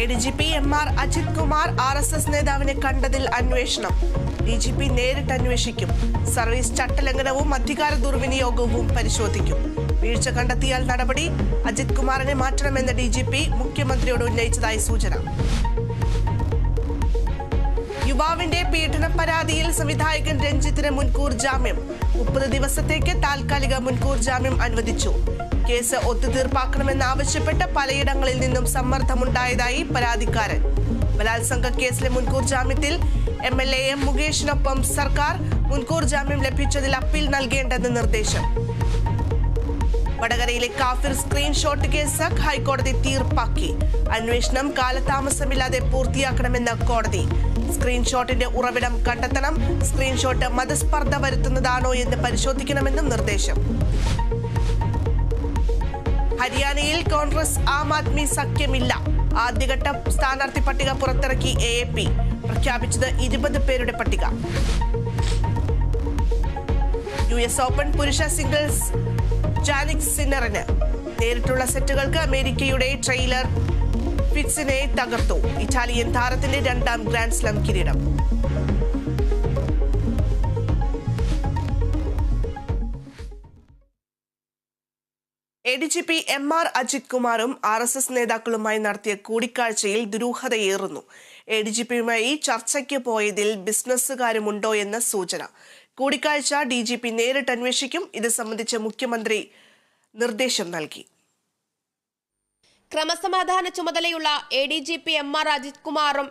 ADGP MR Ajith Kumar RSS നേതാവിനെ കണ്ടതിൽ അന്വേഷണം. DGP നേരിട്ട് അന്വേഷിക്കും. സർവീസ് ചട്ടലംഘനവും അധികാര ദുർവിനിയോഗവും പരിശോധിക്കും. വീഴ്ച കണ്ടെത്തിയാൽ നടപടി. അജിത് കുമാറിനെ മാറ്റണമെന്ന് DGP മുഖ്യമന്ത്രിയോട് ഉന്നയിച്ചതായി സൂചന. യുവാവിന്റെ പീഡന പരാതിയിൽ സംവിധായകൻ രഞ്ജിത്തിന് മുൻകൂർ ജാമ്യം. 30 ദിവസത്തേക്ക് താൽക്കാലിക മുൻകൂർ ജാമ്യം അനുവദിച്ചു. കേസ് ഒത്തുതീർപ്പാക്കണമെന്നാവശ്യപ്പെട്ട് പലയിടങ്ങളിൽ നിന്നും സമ്മർദ്ദമുണ്ടായതായി പരാതിക്കാരൻ. ബലാത്സംഗ കേസിലെ മുൻകൂർ ജാമ്യത്തിൽ MLA M മുകേഷിനൊപ്പം സർക്കാർ. മുൻകൂർ ജാമ്യം ലഭിച്ചതിൽ അപ്പീൽ നൽകേണ്ടെന്ന് നിർദ്ദേശം. വടകരയിലെ കാഫിർ സ്ക്രീൻഷോട്ട് കേസ് ഹൈക്കോടതി തീർപ്പാക്കി. അന്വേഷണം കാലതാമസമില്ലാതെ പൂർത്തിയാക്കണമെന്ന് കോടതി. സ്ക്രീൻഷോട്ടിന്റെ ഉറവിടം കണ്ടെത്തണം. സ്ക്രീൻഷോട്ട് മതസ്പർദ്ധ വരുത്തുന്നതാണോ എന്ന് പരിശോധിക്കണമെന്നും നിർദ്ദേശം. ഹരിയാനയിൽ കോൺഗ്രസ് ആം ആദ്മി സഖ്യമില്ല. ആദ്യഘട്ട സ്ഥാനാർത്ഥി പട്ടിക പുറത്തിറക്കി AAP. പ്രഖ്യാപിച്ചത് 20 പേരുടെ പട്ടിക. US ഓപ്പൺ പുരുഷ സിംഗിൾസ് ജാനിക് സിന്നറിന് നേരിട്ടുള്ള സെറ്റുകൾക്ക് അമേരിക്കയുടെ ട്രെയിലർ ഫിറ്റ്സിനെ തകർത്തു. ഇറ്റാലിയൻ താരത്തിന്റെ 2ാം ഗ്രാൻഡ് സ്ലാം കിരീടം. ADGP MR അജിത് കുമാറും RSS നേതാക്കളുമായി നടത്തിയ കൂടിക്കാഴ്ചയിൽ ദുരൂഹതയേറുന്നു. ADGPയുമായി ചർച്ചയ്ക്ക് പോയതിൽ ബിസിനസ്സുകാരുമുണ്ടോ എന്ന സൂചന. കൂടിക്കാഴ്ച DGP നേരിട്ട് അന്വേഷിക്കും. ഇത് സംബന്ധിച്ച് മുഖ്യമന്ത്രി നിർദ്ദേശം നൽകി. ക്രമസമാധാന ചുമതലയുള്ള ADGP MR അജിത് കുമാറും